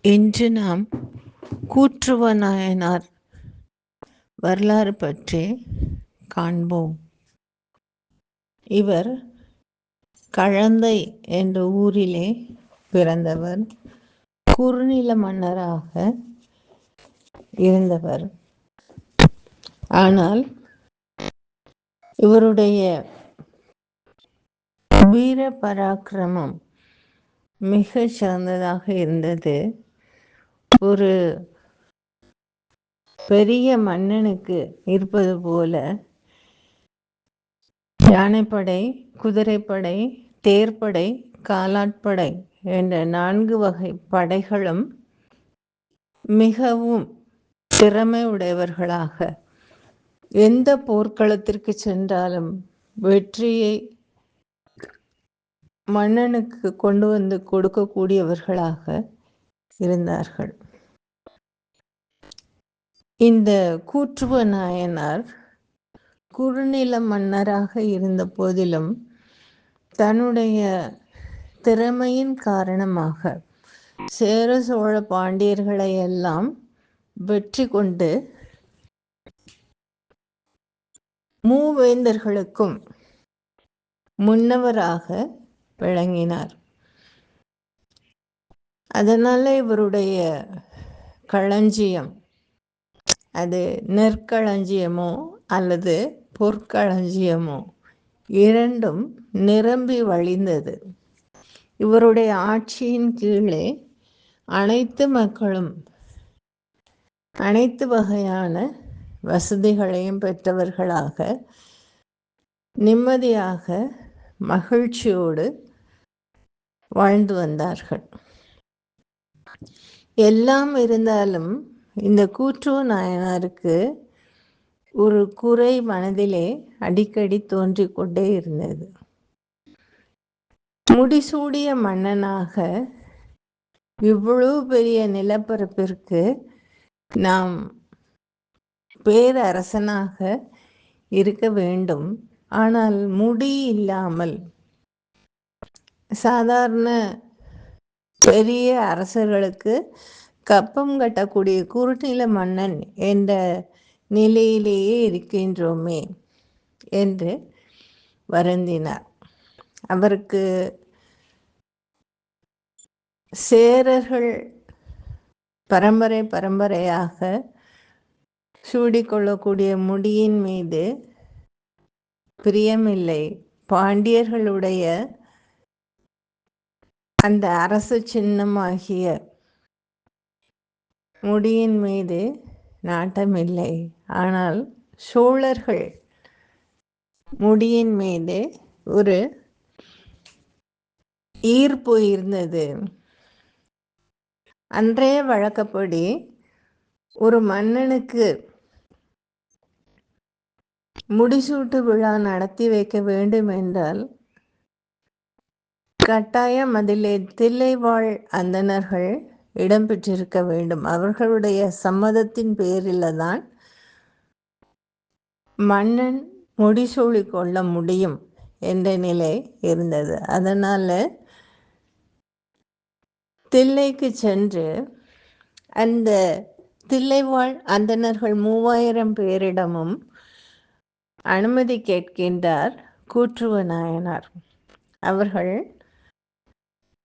இன்று நாம் கூற்றுவ நாயனார் வரலாறு பற்றி காண்போம். இவர் கழந்தை என்ற ஊரிலே பிறந்தவர். குறுநில மன்னராக இருந்தவர். ஆனால் இவருடைய வீர பராக்கிரமம் மிக சிறந்ததாக இருந்தது. ஒரு பெரிய மன்னனுக்கு இருப்பது போல யானைப்படை, குதிரைப்படை, தேர்ப்படை, காலாட்படை என்ற 4 வகை படைகளும் மிகவும் திறமை உடையவர்களாக எந்த போர்க்களத்திற்கு சென்றாலும் வெற்றியை மன்னனுக்கு கொண்டு வந்து கொடுக்கக்கூடியவர்களாக இருந்தார்கள். இந்த கூற்றுவ நாயனார் குறுநில மன்னராக இருந்த போதிலும் தன்னுடைய திறமையின் காரணமாக சேர சோழ பாண்டியர்களை எல்லாம் வெற்றி கொண்டு மூவேந்தர்களுக்கும் முன்னவராக விளங்கினார். அதனால இவருடைய களஞ்சியம், அது நெற்களஞ்சியமோ அல்லது பொற்களஞ்சியமோ, இரண்டும் நிரம்பி வழிந்தது. இவருடைய ஆட்சியின் கீழே அனைத்து மக்களும் அனைத்து வகையான வசதிகளையும் பெற்றவர்களாக நிம்மதியாக மகிழ்ச்சியோடு வாழ்ந்து வந்தார்கள். எல்லாம் இருந்தாலும் இந்த கூற்றுவ நாயனாருக்கு ஒரு குறை மனதிலே அடிக்கடி தோன்றிக் கொண்டே இருந்தது. முடிசூடிய மன்னனாக இவ்வளவு பெரிய நிலப்பரப்பிற்கு நாம் பேரரசனாக இருக்க வேண்டும். ஆனால் முடி இல்லாமல் சாதாரண பெரிய அரசர்களுக்கு கப்பம் கட்டக்கூடிய குறுநில மன்னன் என்ற நிலையிலேயே இருக்கின்றோமே என்று வருந்தினார். அவருக்கு சேரர்கள் பரம்பரையாக சூடிக்கொள்ளக்கூடிய முடியின் மீது பிரியமில்லை. பாண்டியர்களுடைய அந்த அரசு சின்னமாகிய முடியின் மீது நாட்டமில்லை. ஆனால் சோழர்கள் முடியின் மீது ஒரு ஈர்ப்பு இருந்தது. அன்றைய வழக்கப்படி ஒரு மன்னனுக்கு முடிசூட்டு விழா நடத்தி வைக்க வேண்டும் என்றால் கட்டாயம் அதிலே தில்லைவாழ் அந்தணர்கள் இடம்பெற்றிருக்க வேண்டும். அவர்களுடைய சம்மதத்தின் பேரில் தான் மன்னன் முடிசூடி கொள்ள முடியும் என்ற நிலை இருந்தது. அதனால தில்லைக்கு சென்று அந்த தில்லைவாழ் அந்தணர்கள் 3000 பேரிடமும் அனுமதி கேட்கின்றார் கூற்றுவ நாயனார். அவர்கள்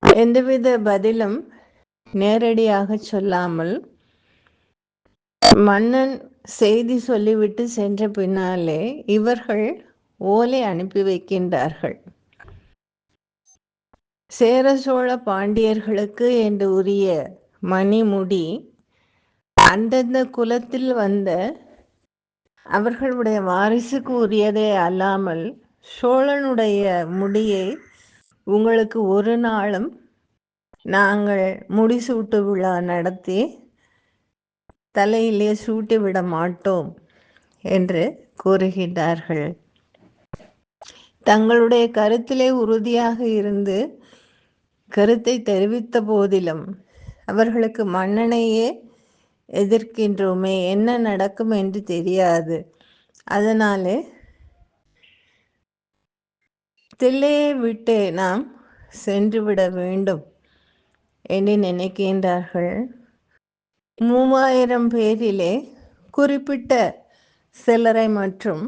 எந்தவித பதிலும் நேரடியாக சொல்லாமல் மன்னன் செய்தி சொல்லிவிட்டு சென்ற பின்னாலே இவர்கள் ஓலை அனுப்பி வைக்கின்றார்கள். சேர சோழ பாண்டியர்களுக்கு என்று உரிய மணிமுடி அந்தந்த குலத்தில் வந்த அவர்களுடைய வாரிசுக்கு உரியதே அல்லாமல் சோழனுடைய முடியை உங்களுக்கு ஒரு நாளும் நாங்கள் முடிசூட்டு விழா நடத்தி தலையிலே சூட்டிவிட மாட்டோம் என்று கூறுகின்றார்கள். தங்களுடைய கருத்திலே உறுதியாக இருந்து கருத்தை தெரிவித்த போதிலும் அவர்களுக்கு மன்னனையே எதிர்க்கின்றோமே, என்ன நடக்கும் என்று தெரியாது. அதனாலே தில்லையை விட்டு நாம் சென்றுவிட வேண்டும் என்று நினைக்கின்றார்கள். 3000 பேரிலே குறிப்பிட்ட சிலரை மற்றும்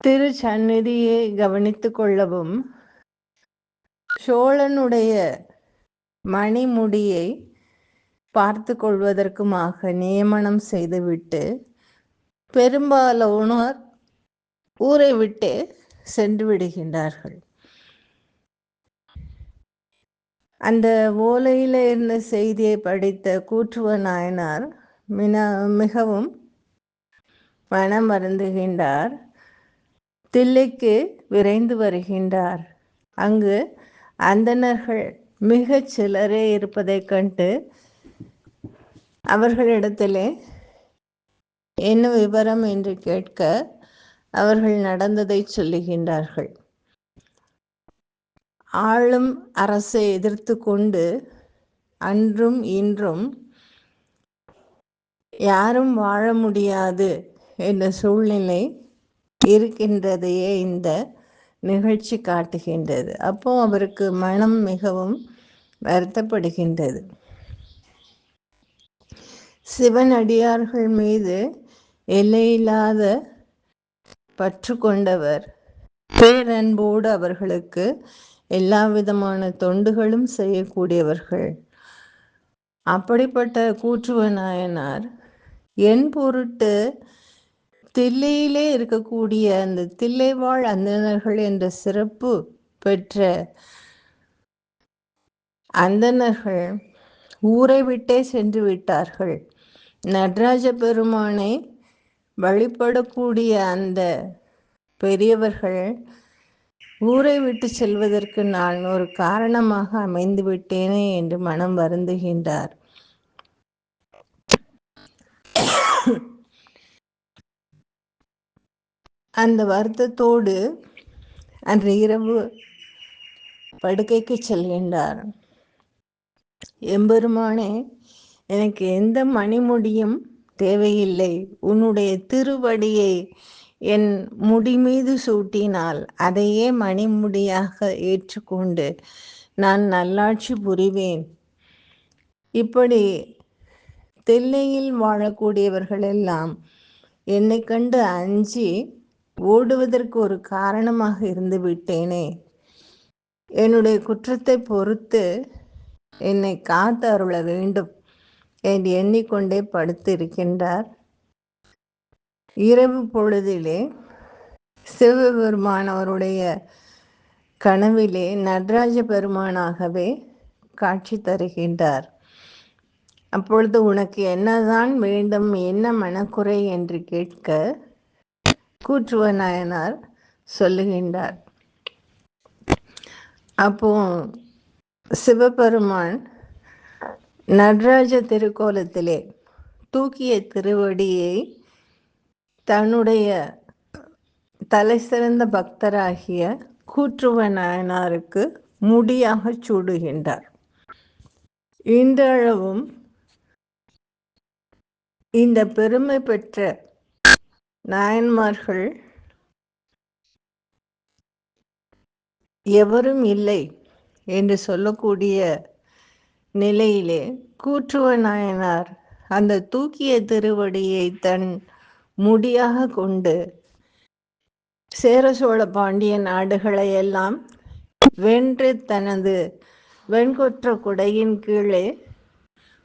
திருச்சந்நிதியை கவனித்துக் கொள்ளவும் சோழனுடைய மணிமுடியை பார்த்து கொள்வதற்குமாக நியமனம் செய்துவிட்டு பெரும்பாலானோர் ஊரை விட்டு சென்று விடுகின்றார்கள். அந்த ஓலையில் இருந்த செய்தியை படித்த கூற்றுவ நாயனார் மிகவும் மனம் வருந்துகின்றார். தில்லைக்கு விரைந்து வருகின்றார். அங்கு அந்தணர்கள் மிகச் சிலரே இருப்பதைக் கண்டு அவர்களிடத்திலே என்ன விவரம் என்று கேட்க அவர்கள் நடந்ததை சொல்லுகின்றார்கள். ஆளும் அரசை எதிர்த்து கொண்டு அன்றும் இன்றும் யாரும் வாழ முடியாது என்ற சூழ்நிலை இருக்கின்றதையே இந்த நிகழ்ச்சி காட்டுகின்றது. அப்போ அவருக்கு மனம் மிகவும் வருத்தப்படுகின்றது. சிவனடியார்கள் மீது எல்லையில்லாத பற்று கொண்டவர், பேரன்போடு அவர்களுக்கு எல்லா விதமான தொண்டுகளும் செய்யக்கூடியவர்கள். அப்படிப்பட்ட கூற்றுவ நாயனார் என் பொருட்டு தில்லையிலே இருக்கக்கூடிய அந்த தில்லைவாழ் அந்தணர்கள் என்ற சிறப்பு பெற்ற அந்தணர்கள் ஊரை விட்டே சென்று விட்டார்கள். நடராஜ பெருமானை வழிபடக்கூடிய அந்த பெரியவர்கள் ஊரை விட்டு செல்வதற்கு நான் ஒரு காரணமாக அமைந்து விட்டேனே என்று மனம் வருந்துகின்றார். அந்த வருத்தத்தோடு அன்று இரவு படுக்கைக்கு செல்கின்றார். எம்பெருமானே, எனக்கு எந்த மணிமுடியும் தேவையில்லை. உன்னுடைய திருவடியை என் முடி மீது சூட்டினால் அதையே மணிமுடியாக ஏற்றுக்கொண்டு நான் நல்லாட்சி புரிவேன். இப்படி தில்லையில் வாழக்கூடியவர்கள் எல்லாம் என்னை கண்டு அஞ்சி ஓடுவதற்கு ஒரு காரணமாக இருந்து விட்டேனே. என்னுடைய குற்றத்தை பொறுத்து என்னை காத்து அருள வேண்டும் என்று எண்ணிக்கொண்டே படுத்திருக்கின்றார். இரவு பொழுதிலே சிவபெருமான் அவருடைய கனவிலே நடராஜ பெருமானாகவே காட்சி தருகின்றார். அப்பொழுது உனக்கு என்னதான் வேண்டும், என்ன மனக்குறை என்று கேட்க கூற்றுவ நாயனார் சொல்லுகின்றார். அப்போ சிவபெருமான் நடராஜ திருக்கோலத்திலே தூக்கிய திருவடியை தன்னுடைய தலை சிறந்த பக்தராகிய கூற்றுவ நாயனாருக்கு முடியாக சூடுகின்றார். இன்றளவும் இந்த பெருமை பெற்ற நாயன்மார்கள் எவரும் இல்லை என்று சொல்லக்கூடிய நிலையிலே கூற்றுவ நாயனார் அந்த தூக்கிய திருவடியை தன் முடியாக கொண்டு சேர சோழ பாண்டிய நாடுகளை எல்லாம் வென்று தனது வெண்கொற்ற குடையின் கீழே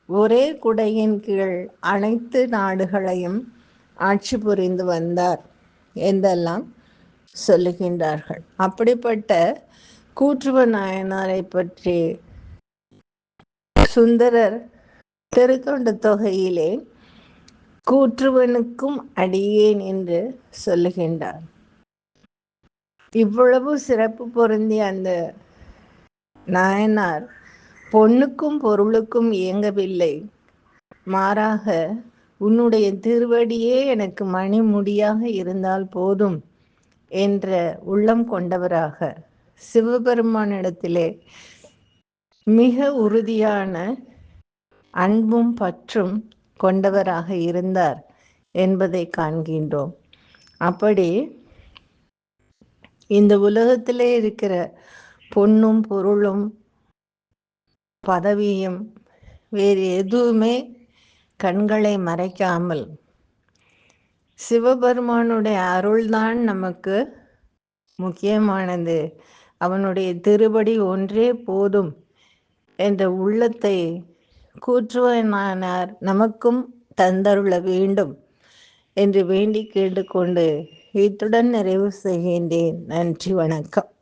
ஒரே குடையின் கீழ் அனைத்து நாடுகளையும் ஆட்சி புரிந்து வந்தார் என்றெல்லாம் சொல்லுகின்றார்கள். அப்படிப்பட்ட கூற்றுவ நாயனாரை பற்றி சுந்தரர் திருத்தொண்ட தொகையிலே கூற்றுவனுக்கும் அடியேன் என்று சொல்லுகின்றார். இவ்வளவு சிறப்பு பொருந்திய அந்த நாயனார் பொன்னுக்கும் பொருளுக்கும் இயங்கவில்லை. மாறாக உன்னுடைய திருவடியே எனக்கு மணிமுடியாக இருந்தால் போதும் என்ற உள்ளம் கொண்டவராக சிவபெருமானிடத்திலே மிக உறுதியான அன்பும் பற்றும் கொண்டவராக இருந்தார் என்பதை காண்கின்றோம். அப்படி இந்த உலகத்திலே இருக்கிற பொன்னும் பொருளும் பதவியும் வேறு எதுவுமே கண்களை மறைக்காமல் சிவபெருமானுடைய அருள்தான் நமக்கு முக்கியமானது, அவனுடைய திருவடி ஒன்றே போதும் என்ற உள்ளத்தை கூற்றுவனானார் நமக்கும் தந்தருள வேண்டும் என்று வேண்டி கேட்டுக்கொண்டு இத்துடன் நிறைவு செய்கின்றேன். நன்றி, வணக்கம்.